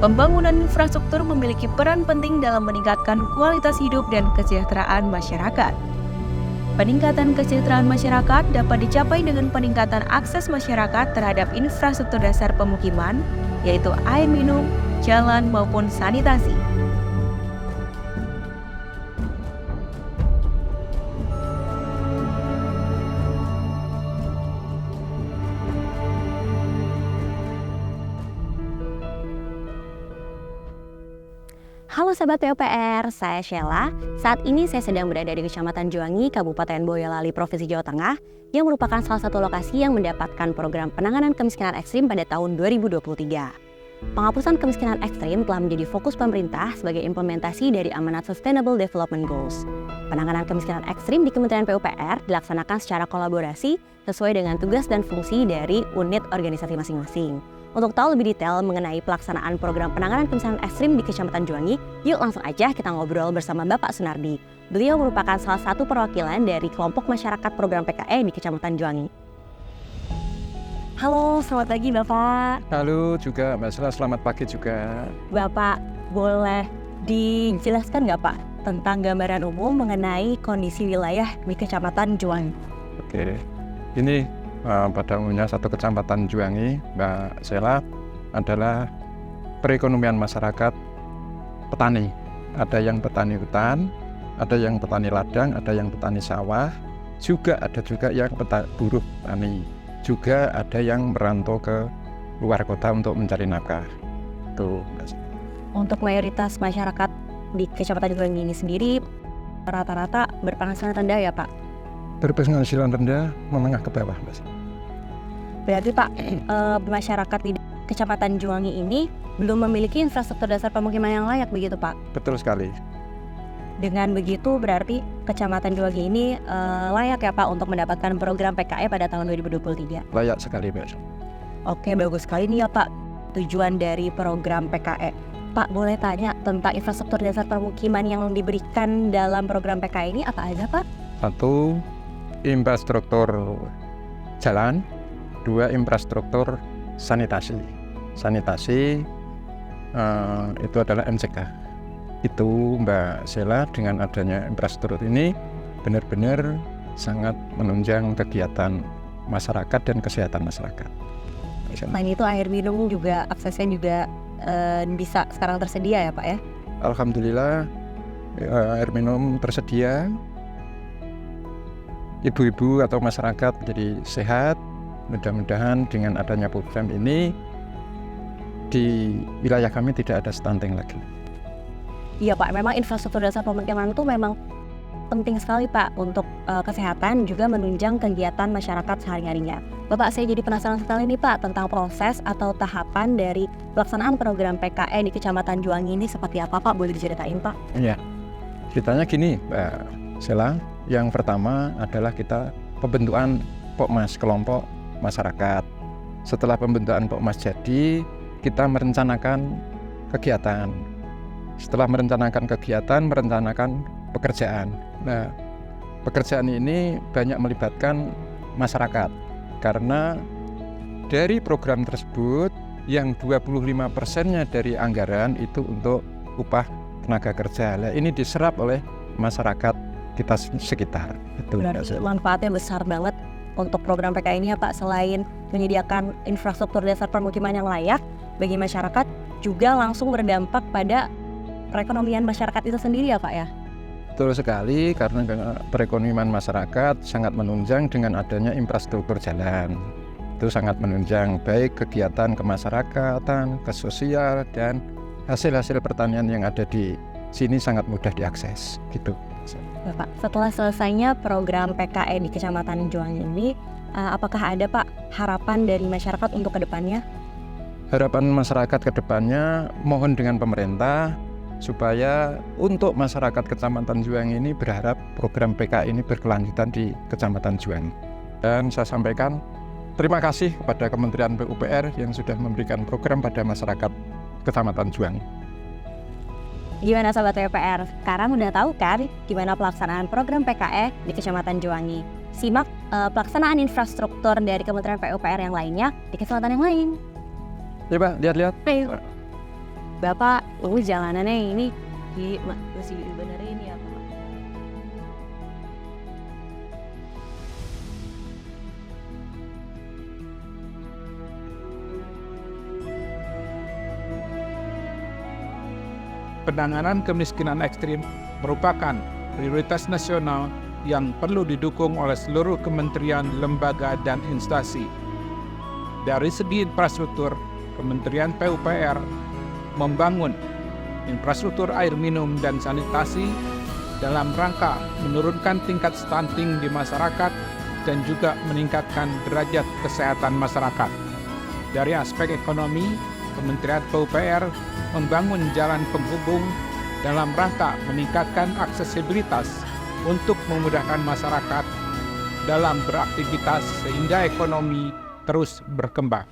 Pembangunan infrastruktur memiliki peran penting dalam meningkatkan kualitas hidup dan kesejahteraan masyarakat. Peningkatan kesejahteraan masyarakat dapat dicapai dengan peningkatan akses masyarakat terhadap infrastruktur dasar pemukiman, yaitu air minum, jalan, maupun sanitasi. Halo Sobat PUPR, saya Sheila. Saat ini saya sedang berada di Kecamatan Juwangi, Kabupaten Boyolali, Provinsi Jawa Tengah, yang merupakan salah satu lokasi yang mendapatkan program penanganan kemiskinan ekstrim pada tahun 2023. Penghapusan kemiskinan ekstrim telah menjadi fokus pemerintah sebagai implementasi dari amanat Sustainable Development Goals. Penanganan kemiskinan ekstrim di Kementerian PUPR dilaksanakan secara kolaborasi sesuai dengan tugas dan fungsi dari unit organisasi masing-masing. Untuk tahu lebih detail mengenai pelaksanaan program penanganan kemiskinan ekstrim di Kecamatan Juwangi, yuk langsung aja kita ngobrol bersama Bapak Sunardi. Beliau merupakan salah satu perwakilan dari kelompok masyarakat program PKE di Kecamatan Juwangi. Halo, selamat pagi Bapak. Halo juga Mbak Sela, selamat pagi juga. Bapak, boleh dijelaskan nggak Pak tentang gambaran umum mengenai kondisi wilayah di Kecamatan Juwangi? Oke, ini pada umumnya satu Kecamatan Juwangi, Mbak Sela, adalah perekonomian masyarakat petani. Ada yang petani hutan, ada yang petani ladang, ada yang petani sawah, ada juga yang buruh tani, juga ada yang merantau ke luar kota untuk mencari nafkah. Tuh. Untuk mayoritas masyarakat di Kecamatan Juwangi ini sendiri rata-rata berpenghasilan rendah ya Pak? Berpenghasilan rendah menengah ke bawah, Mas. Berarti Pak, masyarakat di Kecamatan Juwangi ini belum memiliki infrastruktur dasar pemukiman yang layak begitu Pak? Betul sekali. Dengan begitu berarti Kecamatan Juwangi ini layak ya Pak untuk mendapatkan program PKE pada tahun 2023? Layak sekali, Mas. Oke, bagus sekali nih ya Pak tujuan dari program PKE. Pak, boleh tanya tentang infrastruktur dasar permukiman yang diberikan dalam program PKE ini apa aja Pak? Satu, infrastruktur jalan. Dua, infrastruktur sanitasi. Sanitasi itu adalah MCK. Itu Mbak Sela, dengan adanya infrastruktur ini benar-benar sangat menunjang kegiatan masyarakat dan kesehatan masyarakat. Selain itu air minum juga aksesnya juga bisa sekarang tersedia ya Pak ya? Alhamdulillah air minum tersedia. Ibu-ibu atau masyarakat menjadi sehat. Mudah-mudahan dengan adanya program ini di wilayah kami tidak ada stunting lagi. Iya Pak, memang infrastruktur dasar pemukiman itu memang penting sekali Pak untuk kesehatan juga menunjang kegiatan masyarakat sehari-harinya. Bapak, saya jadi penasaran sekali nih Pak tentang proses atau tahapan dari pelaksanaan program PKE di Kecamatan Juwangi ini seperti apa Pak? Boleh diceritain Pak? Iya, ceritanya gini Mbak Sela. Yang pertama adalah kita pembentukan Pokmas, kelompok masyarakat. Setelah pembentukan Pokmas jadi, kita merencanakan kegiatan. Setelah merencanakan kegiatan, merencanakan pekerjaan. Nah, pekerjaan ini banyak melibatkan masyarakat. Karena dari program tersebut, yang 25%-nya dari anggaran itu untuk upah tenaga kerja. Nah, ini diserap oleh masyarakat kita sekitar. Itu berarti manfaatnya besar banget untuk program PKE ini ya Pak. Selain menyediakan infrastruktur dasar permukiman yang layak bagi masyarakat, juga langsung berdampak pada perekonomian masyarakat itu sendiri ya Pak ya? Betul sekali, karena perekonomian masyarakat sangat menunjang dengan adanya infrastruktur jalan. Itu sangat menunjang baik kegiatan kemasyarakatan, kesosial, dan hasil-hasil pertanian yang ada di sini sangat mudah diakses gitu. Bapak, setelah selesainya program PKE di Kecamatan Juwangi ini, apakah ada Pak harapan dari masyarakat untuk kedepannya? Harapan masyarakat kedepannya mohon dengan pemerintah supaya untuk masyarakat Kecamatan Juwangi ini berharap program PKE ini berkelanjutan di Kecamatan Juwangi. Dan saya sampaikan terima kasih kepada Kementerian PUPR yang sudah memberikan program pada masyarakat Kecamatan Juwangi. Gimana Sobat PUPR? Sekarang udah tahu kan gimana pelaksanaan program PKE di Kecamatan Juwangi? Simak pelaksanaan infrastruktur dari Kementerian PUPR yang lainnya di kecamatan yang lain. Ya Pak, lihat-lihat. Ayo. Bapak, jalanannya ini masih dibenerin ya Pak? Penanganan kemiskinan ekstrim merupakan prioritas nasional yang perlu didukung oleh seluruh kementerian, lembaga, dan instansi. Dari segi infrastruktur, Kementerian PUPR membangun infrastruktur air minum dan sanitasi dalam rangka menurunkan tingkat stunting di masyarakat dan juga meningkatkan derajat kesehatan masyarakat. Dari aspek ekonomi, Kementerian PUPR membangun jalan penghubung dalam rangka meningkatkan aksesibilitas untuk memudahkan masyarakat dalam beraktivitas sehingga ekonomi terus berkembang.